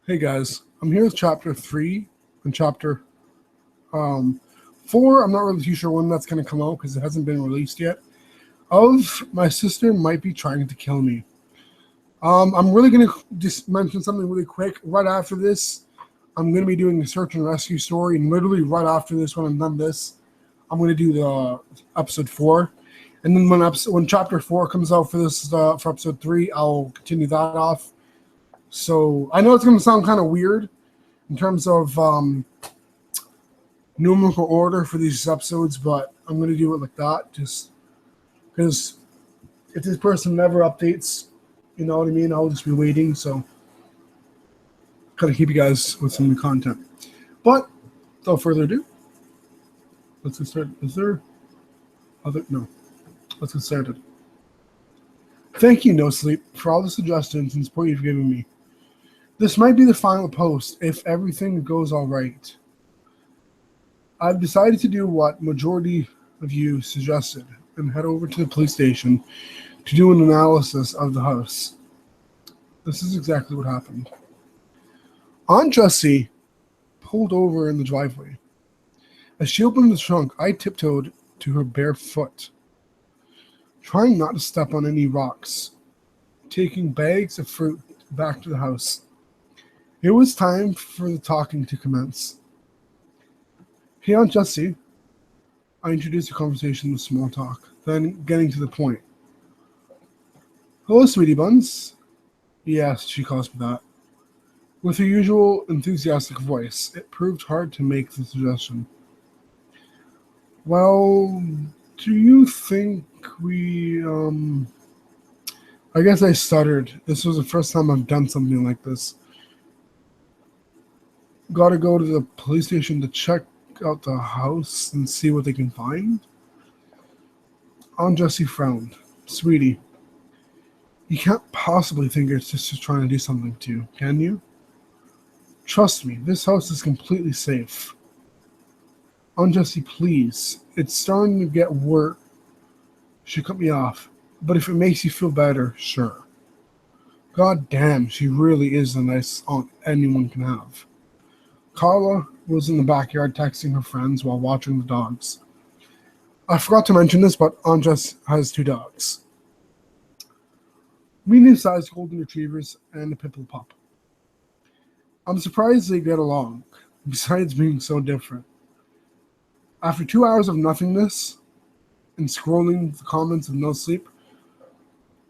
Hey guys, I'm here with chapter 3 and chapter 4. I'm not really too sure when that's going to come out because it hasn't been released yet. Of My Sister Might Be Trying to Kill Me. I'm really going to just mention something really quick. Right after this, I'm going to be doing the search and rescue story, and literally right after this, when I'm done this, I'm going to do the episode 4. And then when chapter 4 comes out for this for episode 3, I'll continue that off. So I know it's going to sound kind of weird in terms of numerical order for these episodes, but I'm going to do it like that just because if this person never updates, you know what I mean, I'll just be waiting. So got to keep you guys with some new content. But without further ado, let's get started. Is there other? No. Let's get started. Thank you, No Sleep, for all the suggestions and support you've given me. This might be the final post if everything goes all right. I've decided to do what majority of you suggested and head over to the police station to do an analysis of the house. This is exactly what happened. Aunt Jessie pulled over in the driveway. As she opened the trunk, I tiptoed to her bare foot, trying not to step on any rocks, taking bags of fruit back to the house. It was time for the talking to commence. Hey, Aunt Jessie. I introduced the conversation with small talk, then getting to the point. Hello, sweetie buns. Yes, she calls me that. With her usual enthusiastic voice, it proved hard to make the suggestion. Well, do you think I guess I stuttered. This was the first time I've done something like this. Gotta go to the police station to check out the house and see what they can find? Aunt Jessie frowned. Sweetie, you can't possibly think your sister's trying to do something to you, can you? Trust me, this house is completely safe. Aunt Jessie, please. It's starting to get worse. She cut me off. But if it makes you feel better, sure. God damn, she really is the nicest aunt anyone can have. Carla was in the backyard texting her friends while watching the dogs. I forgot to mention this, but Aunt Jess has 2 dogs. Medium-sized golden retrievers and a pit bull pup. I'm surprised they get along, besides being so different. After 2 hours of nothingness and scrolling the comments of No Sleep,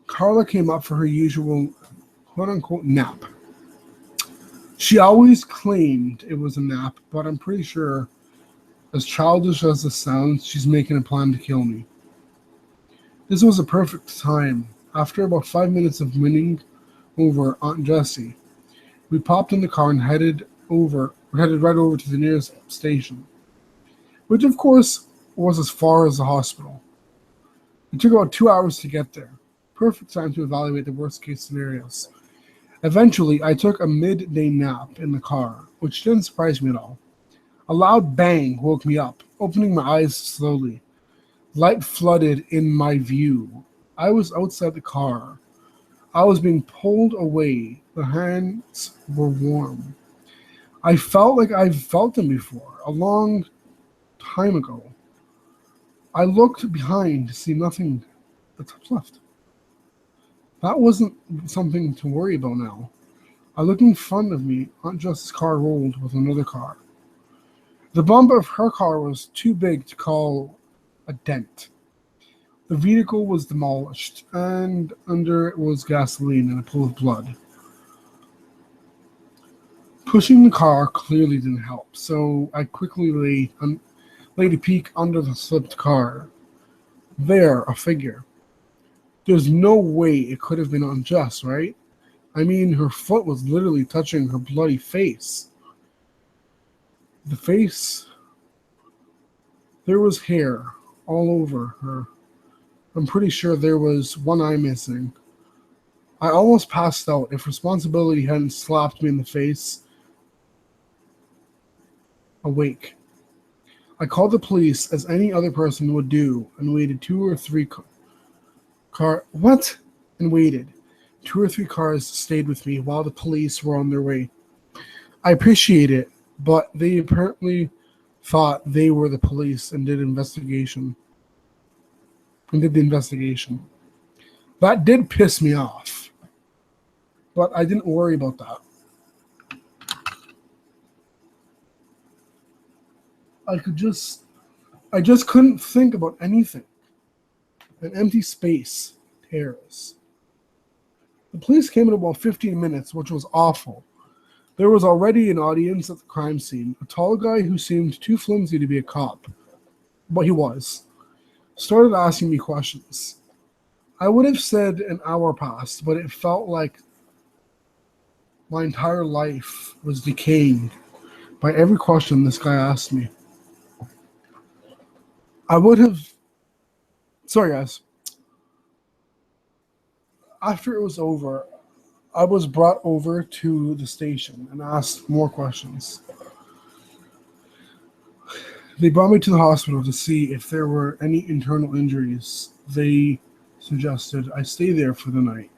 Carla came up for her usual quote-unquote nap. She always claimed it was a nap, but I'm pretty sure, as childish as this sounds, she's making a plan to kill me. This was a perfect time. After about 5 minutes of winning over Aunt Jessie, we popped in the car and headed right over to the nearest station, which of course was as far as the hospital. It took about 2 hours to get there. Perfect time to evaluate the worst case scenarios. Eventually, I took a midday nap in the car, which didn't surprise me at all. A loud bang woke me up, opening my eyes slowly. Light flooded in my view. I was outside the car. I was being pulled away. The hands were warm. I felt like I've felt them before, a long time ago. I looked behind to see nothing but top left. That wasn't something to worry about now. I looked in front of me. Aunt Jess's car rolled with another car. The bump of her car was too big to call a dent. The vehicle was demolished, and under it was gasoline and a pool of blood. Pushing the car clearly didn't help, so I quickly laid a peek under the slipped car. There, a figure. There's no way it could have been Aunt Jess, right? I mean, her foot was literally touching her bloody face. The face, there was hair all over her. I'm pretty sure there was one eye missing. I almost passed out if responsibility hadn't slapped me in the face. Awake. I called the police as any other person would do and waited 2 or 3 and waited. 2 or 3 cars stayed with me while the police were on their way. I appreciate it, but they apparently thought they were the police and did the investigation. That did piss me off, but I didn't worry about that. I just couldn't think about anything. An empty space, terrace. The police came in about 15 minutes, which was awful. There was already an audience at the crime scene. A tall guy who seemed too flimsy to be a cop, but he was, started asking me questions. I would have said an hour passed, but it felt like my entire life was decaying by every question this guy asked me. I would have. Sorry, guys. After it was over, I was brought over to the station and asked more questions. They brought me to the hospital to see if there were any internal injuries. They suggested I stay there for the night,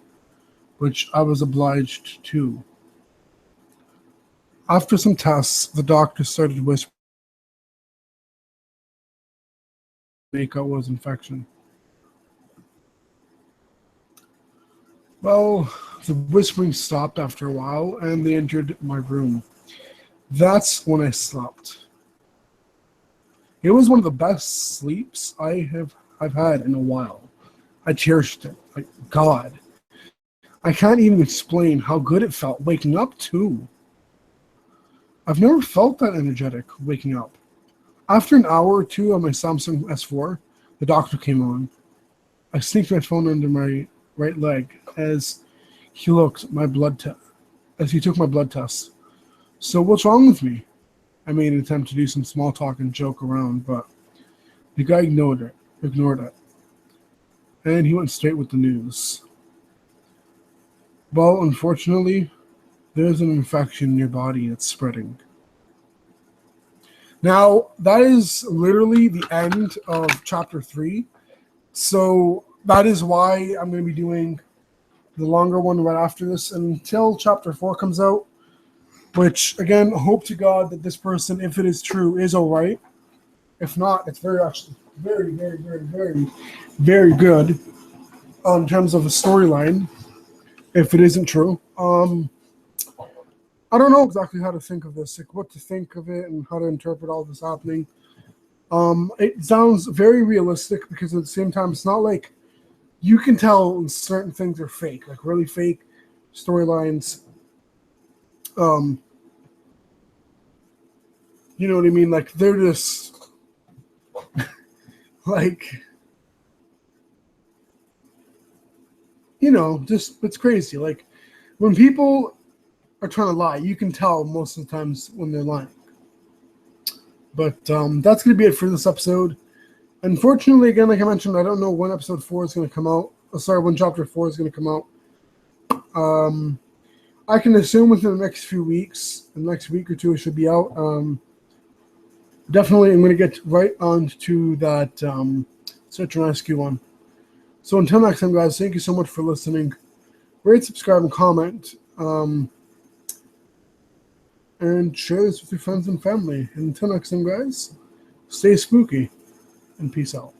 which I was obliged to. After some tests, the doctor started whispering makeup was infection. Well, the whispering stopped after a while and they entered my room. That's when I slept. It was one of the best sleeps I've had in a while. I cherished it. Like God. I can't even explain how good it felt waking up too. I've never felt that energetic waking up. After an hour or two on my Samsung S4, the doctor came on. I sneaked my phone under my right leg as he took my blood test. So what's wrong with me? I made an attempt to do some small talk and joke around, but the guy ignored it. And he went straight with the news. Well, unfortunately, there's an infection in your body that's spreading. Now, that is literally the end of chapter 3. So that is why I'm going to be doing the longer one right after this until chapter 4 comes out, which, again, hope to God that this person, if it is true, is all right. If not, it's very, very, very, very, very, very good in terms of a storyline, if it isn't true. I don't know exactly how to think of this, like what to think of it and how to interpret all this happening. It sounds very realistic because at the same time, it's not like you can tell certain things are fake, like really fake storylines. You know what I mean? Like they're just like, just it's crazy. Like when people are trying to lie, you can tell most of the times when they're lying. But that's going to be it for this episode. Unfortunately, again, like I mentioned, I don't know when episode 4 is going to come out. When chapter 4 is going to come out. I can assume within the next few weeks, the next week or two, it should be out. Definitely, I'm going to get right on to that search and rescue one. So until next time, guys, thank you so much for listening. Rate, subscribe, and comment. And share this with your friends and family. And until next time, guys, stay spooky and peace out.